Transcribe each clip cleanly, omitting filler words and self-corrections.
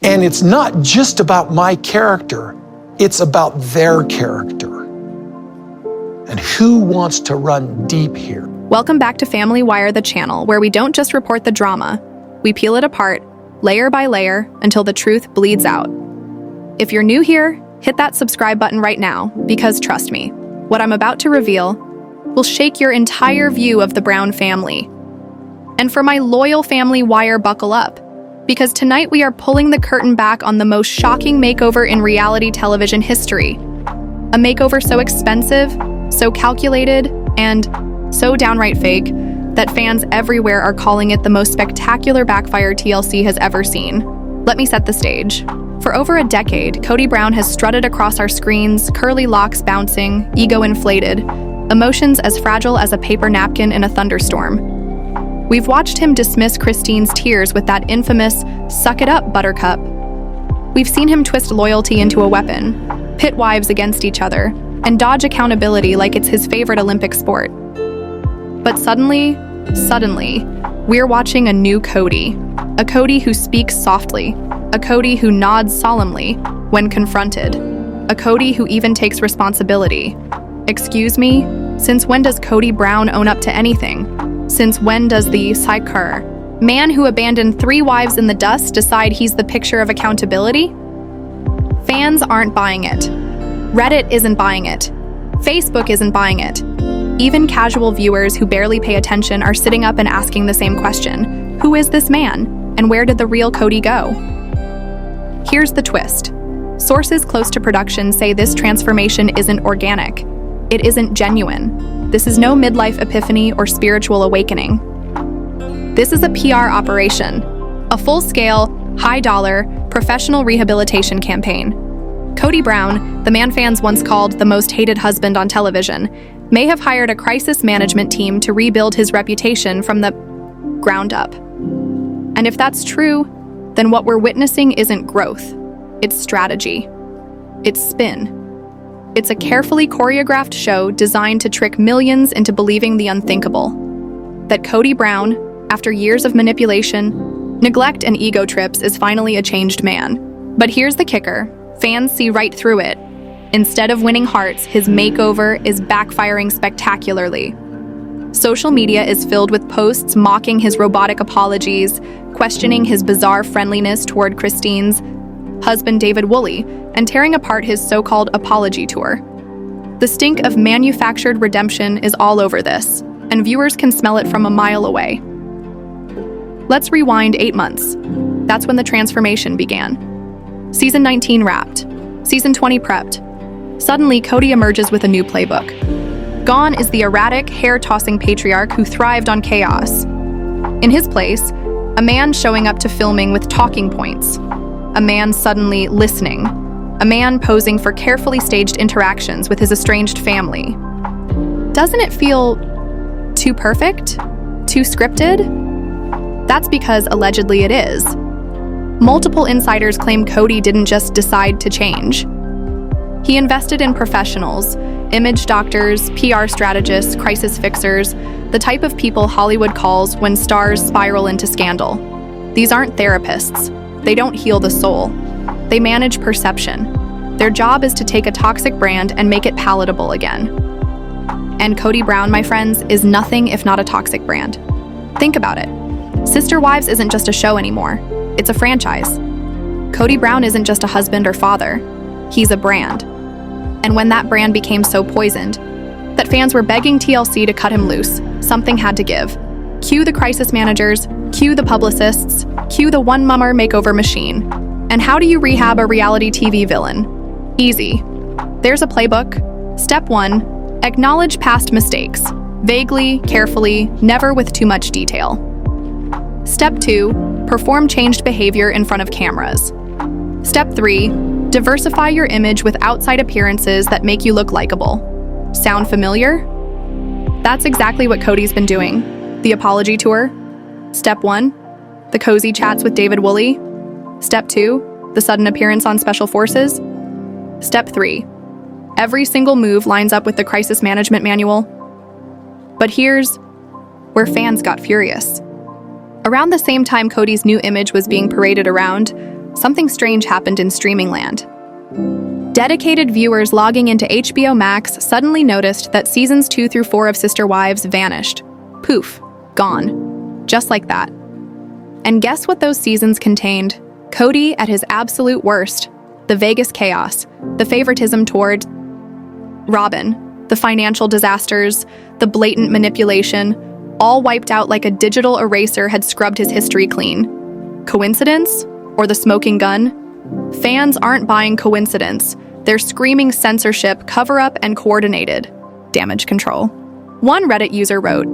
And it's not just about my character, it's about their character. And who wants to run deep here? Welcome back to Family Wire, the channel where we don't just report the drama, we peel it apart, layer by layer, until the truth bleeds out. If you're new here, hit that subscribe button right now, because trust me, what I'm about to reveal will shake your entire view of the Brown family. And for my loyal Family Wire, buckle up, because tonight we are pulling the curtain back on the most shocking makeover in reality television history. A makeover so expensive, so calculated, and so downright fake that fans everywhere are calling it the most spectacular backfire TLC has ever seen. Let me set the stage. For over a decade, Kody Brown has strutted across our screens, curly locks bouncing, ego inflated, emotions as fragile as a paper napkin in a thunderstorm. We've watched him dismiss Christine's tears with that infamous, "Suck it up, buttercup." We've seen him twist loyalty into a weapon, pit wives against each other, and dodge accountability like it's his favorite Olympic sport. But suddenly, we're watching a new Kody. A Kody who speaks softly, a Kody who nods solemnly when confronted, a Kody who even takes responsibility. Excuse me? Since when does Kody Brown own up to anything? Since when does the Psyker man who abandoned 3 wives in the dust decide he's the picture of accountability? Fans aren't buying it. Reddit isn't buying it. Facebook isn't buying it. Even casual viewers who barely pay attention are sitting up and asking the same question. Who is this man? And where did the real Kody go? Here's the twist. Sources close to production say this transformation isn't organic. It isn't genuine. This is no midlife epiphany or spiritual awakening. This is a PR operation, a full-scale, high-dollar, professional rehabilitation campaign. Kody Brown, the man fans once called the most hated husband on television, may have hired a crisis management team to rebuild his reputation from the ground up. And if that's true, then what we're witnessing isn't growth, it's strategy. It's spin. It's a carefully choreographed show designed to trick millions into believing the unthinkable. That Kody Brown, after years of manipulation, neglect, and ego trips, is finally a changed man. But here's the kicker. Fans see right through it. Instead of winning hearts, his makeover is backfiring spectacularly. Social media is filled with posts mocking his robotic apologies, questioning his bizarre friendliness toward Christine's husband David Woolley, and tearing apart his so-called apology tour. The stink of manufactured redemption is all over this, and viewers can smell it from a mile away. Let's rewind 8 months. That's when the transformation began. Season 19 wrapped. Season 20 prepped. Suddenly, Kody emerges with a new playbook. Gone is the erratic, hair-tossing patriarch who thrived on chaos. In his place, a man showing up to filming with talking points. A man suddenly listening. A man posing for carefully staged interactions with his estranged family. Doesn't it feel too perfect? Too scripted? That's because allegedly it is. Multiple insiders claim Kody didn't just decide to change. He invested in professionals, image doctors, PR strategists, crisis fixers, the type of people Hollywood calls when stars spiral into scandal. These aren't therapists. They don't heal the soul. They manage perception. Their job is to take a toxic brand and make it palatable again. And Kody Brown, my friends, is nothing if not a toxic brand. Think about it. Sister Wives isn't just a show anymore. It's a franchise. Kody Brown isn't just a husband or father. He's a brand. And when that brand became so poisoned that fans were begging TLC to cut him loose, something had to give. Cue the crisis managers, cue the publicists, cue the one-mummer makeover machine. And how do you rehab a reality TV villain? Easy. There's a playbook. Step 1, acknowledge past mistakes. Vaguely, carefully, never with too much detail. Step 2, perform changed behavior in front of cameras. Step 3, diversify your image with outside appearances that make you look likable. Sound familiar? That's exactly what Kody's been doing. The apology tour. Step 1, the cozy chats with David Woolley. Step 2, the sudden appearance on Special Forces. Step 3, every single move lines up with the crisis management manual. But here's where fans got furious. Around the same time Kody's new image was being paraded around, something strange happened in streaming land. Dedicated viewers logging into HBO Max suddenly noticed that seasons 2 through 4 of Sister Wives vanished. Poof, gone. Just like that. And guess what those seasons contained? Kody at his absolute worst. The Vegas chaos, the favoritism toward Robin, the financial disasters, the blatant manipulation, all wiped out like a digital eraser had scrubbed his history clean. Coincidence? Or the smoking gun? Fans aren't buying coincidence. They're screaming censorship, cover-up, and coordinated damage control. One Reddit user wrote,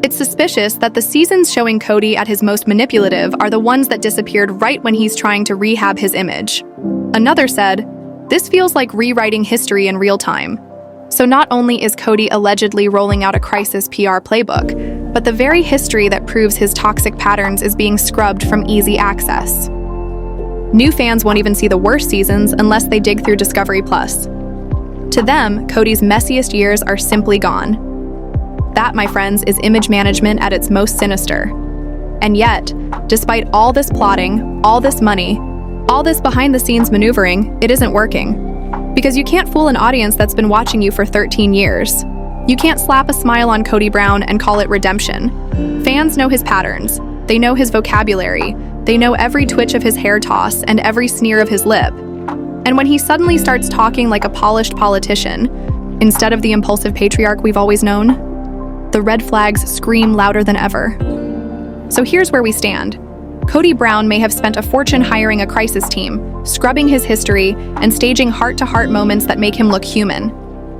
"It's suspicious that the seasons showing Kody at his most manipulative are the ones that disappeared right when he's trying to rehab his image." Another said, "This feels like rewriting history in real time." So not only is Kody allegedly rolling out a crisis PR playbook, but the very history that proves his toxic patterns is being scrubbed from easy access. New fans won't even see the worst seasons unless they dig through Discovery Plus. To them, Kody's messiest years are simply gone. That, my friends, is image management at its most sinister. And yet, despite all this plotting, all this money, all this behind-the-scenes maneuvering, it isn't working. Because you can't fool an audience that's been watching you for 13 years. You can't slap a smile on Kody Brown and call it redemption. Fans know his patterns. They know his vocabulary. They know every twitch of his hair toss and every sneer of his lip. And when he suddenly starts talking like a polished politician, instead of the impulsive patriarch we've always known, the red flags scream louder than ever. So here's where we stand. Kody Brown may have spent a fortune hiring a crisis team, scrubbing his history, and staging heart-to-heart moments that make him look human.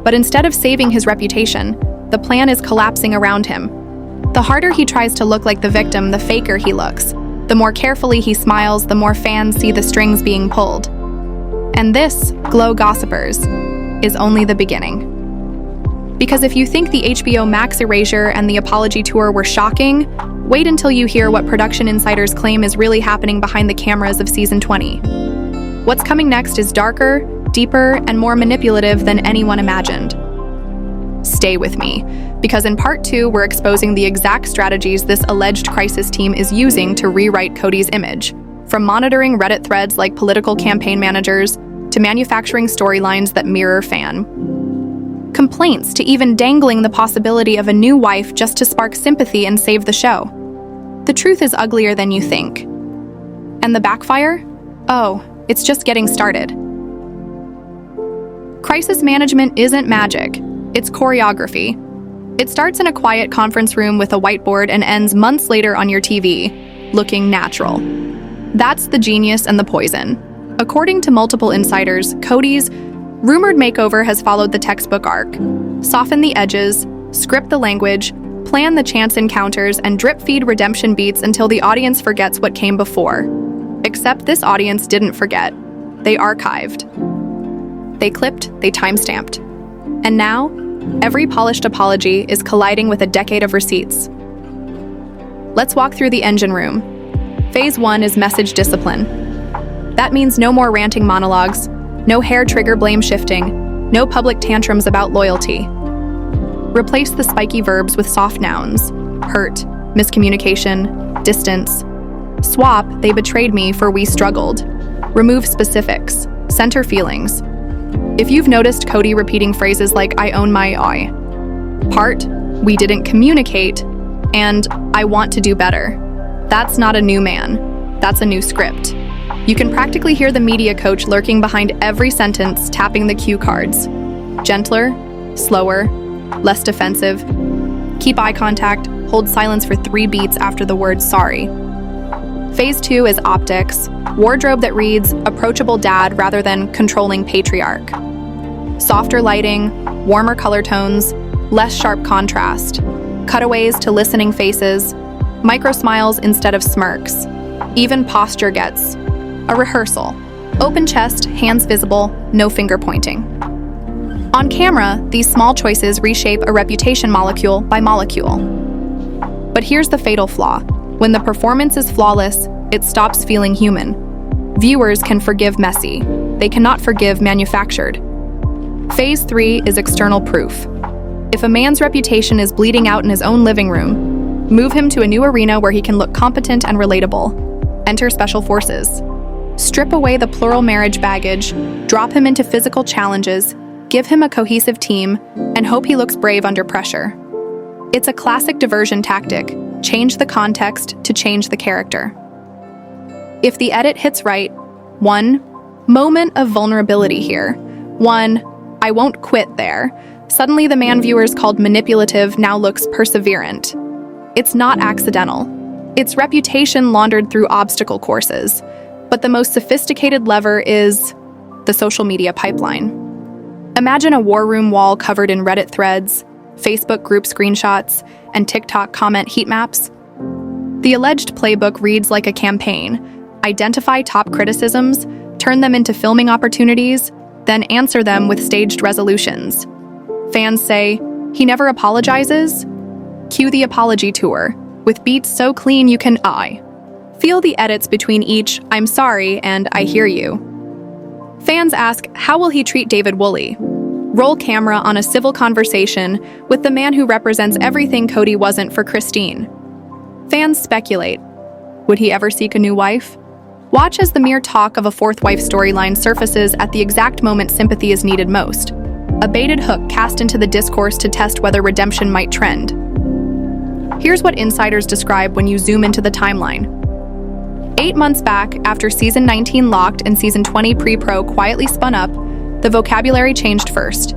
But instead of saving his reputation, the plan is collapsing around him. The harder he tries to look like the victim, the faker he looks. The more carefully he smiles, the more fans see the strings being pulled. And this, Glow Gossipers, is only the beginning. Because if you think the HBO Max erasure and the apology tour were shocking, wait until you hear what production insiders claim is really happening behind the cameras of season 20. What's coming next is darker, deeper, and more manipulative than anyone imagined. Stay with me, because in part 2, we're exposing the exact strategies this alleged crisis team is using to rewrite Kody's image, from monitoring Reddit threads like political campaign managers to manufacturing storylines that mirror fan complaints, to even dangling the possibility of a new wife just to spark sympathy and save the show. The truth is uglier than you think. And the backfire? Oh, it's just getting started. Crisis management isn't magic, it's choreography. It starts in a quiet conference room with a whiteboard and ends months later on your TV, looking natural. That's the genius and the poison. According to multiple insiders, Kody's rumored makeover has followed the textbook arc. Soften the edges, script the language, plan the chance encounters, and drip-feed redemption beats until the audience forgets what came before. Except this audience didn't forget. They archived. They clipped, they timestamped. And now, every polished apology is colliding with a decade of receipts. Let's walk through the engine room. Phase 1 is message discipline. That means no more ranting monologues, no hair trigger blame shifting, no public tantrums about loyalty. Replace the spiky verbs with soft nouns: hurt, miscommunication, distance. Swap "they betrayed me" for "we struggled." Remove specifics, center feelings. If you've noticed Kody repeating phrases like "I own my I," part, "we didn't communicate," and "I want to do better," that's not a new man, that's a new script. You can practically hear the media coach lurking behind every sentence, tapping the cue cards. Gentler, slower, less defensive. Keep eye contact, hold silence for 3 beats after the word sorry. Phase 2 is optics, wardrobe that reads approachable dad rather than controlling patriarch. Softer lighting, warmer color tones, less sharp contrast. Cutaways to listening faces, micro smiles instead of smirks. Even posture gets a rehearsal. Open chest, hands visible, no finger pointing. On camera, these small choices reshape a reputation molecule by molecule. But here's the fatal flaw. When the performance is flawless, it stops feeling human. Viewers can forgive messy. They cannot forgive manufactured. Phase 3 is external proof. If a man's reputation is bleeding out in his own living room, move him to a new arena where he can look competent and relatable. Enter special forces. Strip away the plural marriage baggage, drop him into physical challenges, give him a cohesive team, and hope he looks brave under pressure. It's a classic diversion tactic. Change the context to change the character. If the edit hits right, 1. Moment of vulnerability here. 1. I won't quit there. Suddenly the man viewers called manipulative now looks perseverant. It's not accidental. It's reputation laundered through obstacle courses. But the most sophisticated lever is the social media pipeline. Imagine a war room wall covered in Reddit threads, Facebook group screenshots, and TikTok comment heat maps. The alleged playbook reads like a campaign. Identify top criticisms, turn them into filming opportunities, then answer them with staged resolutions. Fans say, "He never apologizes?" Cue the apology tour, with beats so clean you can feel the edits between each "I'm sorry" and "I hear you." Fans ask, how will he treat David Woolley? Roll camera on a civil conversation with the man who represents everything Kody wasn't for Christine. Fans speculate. Would he ever seek a new wife? Watch as the mere talk of a fourth wife storyline surfaces at the exact moment sympathy is needed most. A baited hook cast into the discourse to test whether redemption might trend. Here's what insiders describe when you zoom into the timeline. 8 months back, after season 19 locked and season 20 pre-pro quietly spun up, the vocabulary changed first.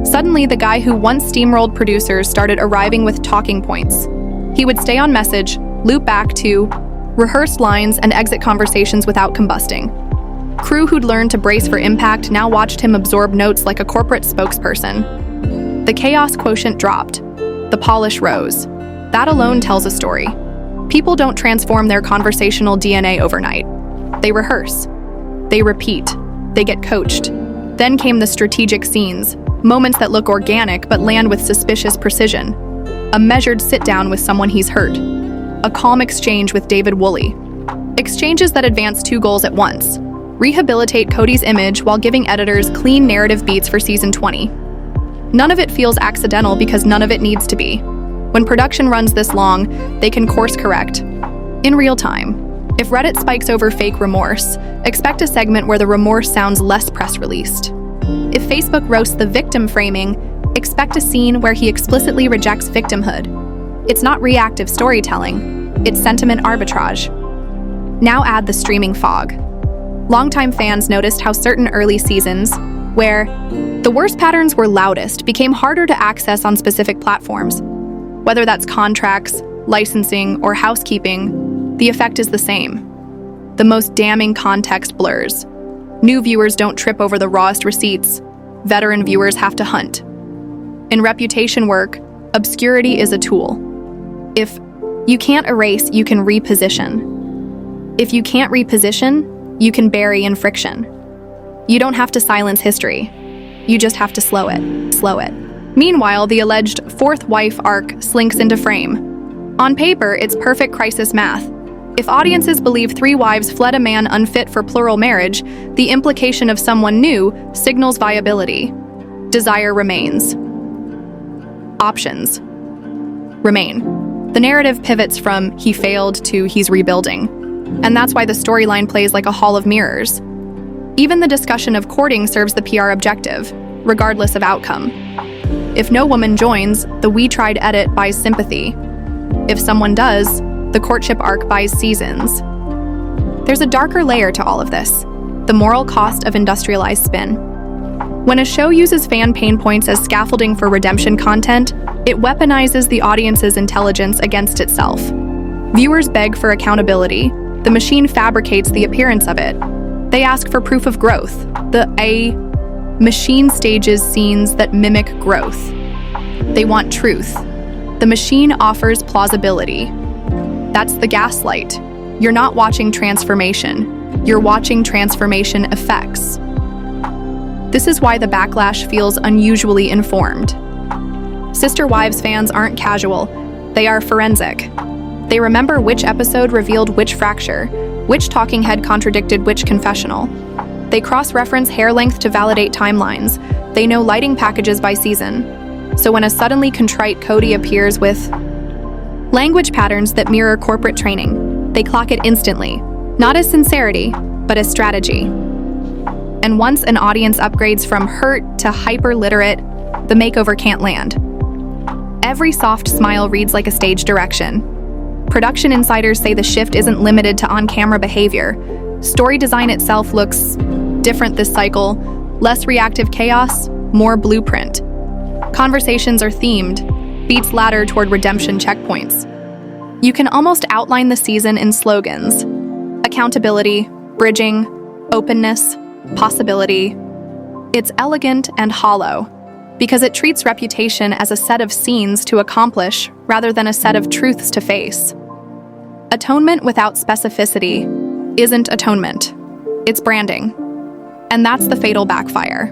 Suddenly, the guy who once steamrolled producers started arriving with talking points. He would stay on message, loop back to rehearsed lines, and exit conversations without combusting. Crew who'd learned to brace for impact now watched him absorb notes like a corporate spokesperson. The chaos quotient dropped. The polish rose. That alone tells a story. People don't transform their conversational DNA overnight. They rehearse. They repeat. They get coached. Then came the strategic scenes, moments that look organic but land with suspicious precision. A measured sit-down with someone he's hurt. A calm exchange with David Woolley. Exchanges that advance 2 goals at once. Rehabilitate Kody's image while giving editors clean narrative beats for season 20. None of it feels accidental because none of it needs to be. When production runs this long, they can course correct. In real time. If Reddit spikes over fake remorse, expect a segment where the remorse sounds less press released. If Facebook roasts the victim framing, expect a scene where he explicitly rejects victimhood. It's not reactive storytelling, it's sentiment arbitrage. Now add the streaming fog. Longtime fans noticed how certain early seasons, where the worst patterns were loudest, became harder to access on specific platforms. Whether that's contracts, licensing, or housekeeping, the effect is the same. The most damning context blurs. New viewers don't trip over the rawest receipts. Veteran viewers have to hunt. In reputation work, obscurity is a tool. If you can't erase, you can reposition. If you can't reposition, you can bury in friction. You don't have to silence history. You just have to slow it. Meanwhile, the alleged fourth wife arc slinks into frame. On paper, it's perfect crisis math. If audiences believe 3 wives fled a man unfit for plural marriage, the implication of someone new signals viability. Desire remains. Options remain. The narrative pivots from he failed to he's rebuilding. And that's why the storyline plays like a hall of mirrors. Even the discussion of courting serves the PR objective, regardless of outcome. If no woman joins, the "we tried" edit buys sympathy. If someone does, the courtship arc buys seasons. There's a darker layer to all of this, the moral cost of industrialized spin. When a show uses fan pain points as scaffolding for redemption content, it weaponizes the audience's intelligence against itself. Viewers beg for accountability. The machine fabricates the appearance of it. They ask for proof of growth. The machine stages scenes that mimic growth. They want truth. The machine offers plausibility. That's the gaslight. You're not watching transformation. You're watching transformation effects. This is why the backlash feels unusually informed. Sister Wives fans aren't casual. They are forensic. They remember which episode revealed which fracture, which talking head contradicted which confessional. They cross-reference hair length to validate timelines. They know lighting packages by season. So when a suddenly contrite Kody appears with language patterns that mirror corporate training, they clock it instantly. Not as sincerity, but a strategy. And once an audience upgrades from hurt to hyper-literate, the makeover can't land. Every soft smile reads like a stage direction. Production insiders say the shift isn't limited to on-camera behavior. Story design itself looks different this cycle. Less reactive chaos, more blueprint. Conversations are themed, beats ladder toward redemption checkpoints. You can almost outline the season in slogans: accountability, bridging, openness, possibility. It's elegant and hollow, because it treats reputation as a set of scenes to accomplish rather than a set of truths to face. Atonement without specificity isn't atonement. It's branding. And that's the fatal backfire.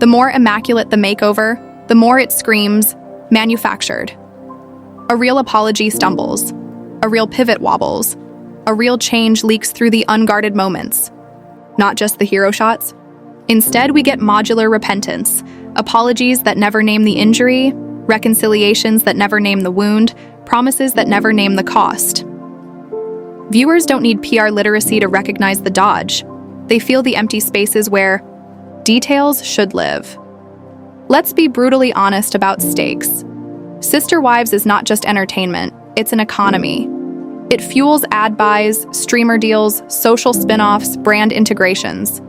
The more immaculate the makeover, the more it screams manufactured. A real apology stumbles. A real pivot wobbles. A real change leaks through the unguarded moments. Not just the hero shots. Instead, we get modular repentance, apologies that never name the injury, reconciliations that never name the wound, promises that never name the cost. Viewers don't need PR literacy to recognize the dodge. They feel the empty spaces where details should live. Let's be brutally honest about stakes. Sister Wives is not just entertainment, it's an economy. It fuels ad buys, streamer deals, social spin-offs, brand integrations.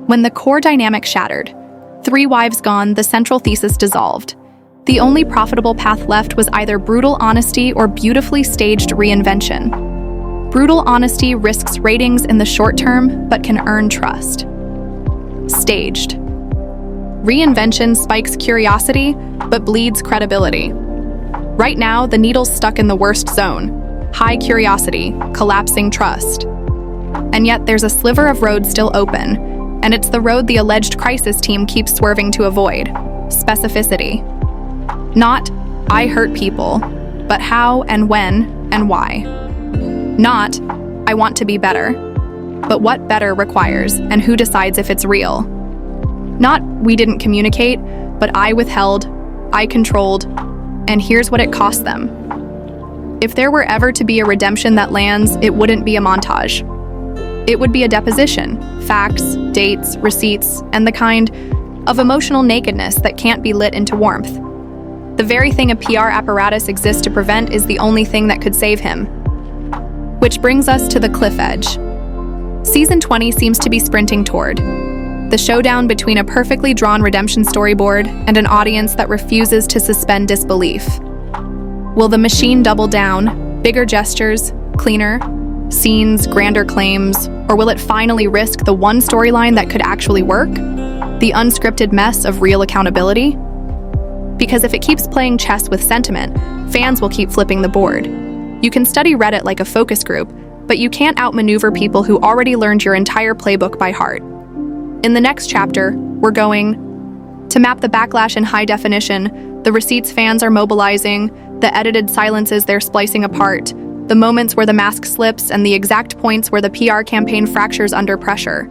When the core dynamic shattered, 3 wives gone, the central thesis dissolved. The only profitable path left was either brutal honesty or beautifully staged reinvention. Brutal honesty risks ratings in the short term, but can earn trust. Staged. Reinvention spikes curiosity, but bleeds credibility. Right now, the needle's stuck in the worst zone: high curiosity, collapsing trust. And yet there's a sliver of road still open, and it's the road the alleged crisis team keeps swerving to avoid: specificity. Not, I hurt people, but how and when and why. Not, I want to be better, but what better requires and who decides if it's real. Not, we didn't communicate, but I withheld, I controlled, and here's what it cost them. If there were ever to be a redemption that lands, it wouldn't be a montage. It would be a deposition: facts, dates, receipts, and the kind of emotional nakedness that can't be lit into warmth. The very thing a PR apparatus exists to prevent is the only thing that could save him. Which brings us to the cliff edge. Season 20 seems to be sprinting toward the showdown between a perfectly drawn redemption storyboard and an audience that refuses to suspend disbelief. Will the machine double down, bigger gestures, cleaner scenes, grander claims, or will it finally risk the one storyline that could actually work? The unscripted mess of real accountability? Because if it keeps playing chess with sentiment, fans will keep flipping the board. You can study Reddit like a focus group, but you can't outmaneuver people who already learned your entire playbook by heart. In the next chapter, we're going to map the backlash in high definition, the receipts fans are mobilizing, the edited silences they're splicing apart, the moments where the mask slips, and the exact points where the PR campaign fractures under pressure.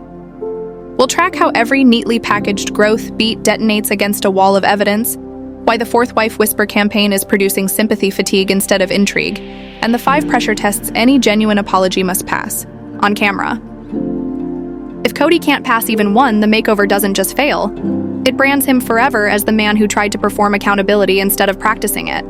We'll track how every neatly packaged growth beat detonates against a wall of evidence, why the fourth wife whisper campaign is producing sympathy fatigue instead of intrigue, and the 5 pressure tests any genuine apology must pass, on camera. If Kody can't pass even one, the makeover doesn't just fail. It brands him forever as the man who tried to perform accountability instead of practicing it.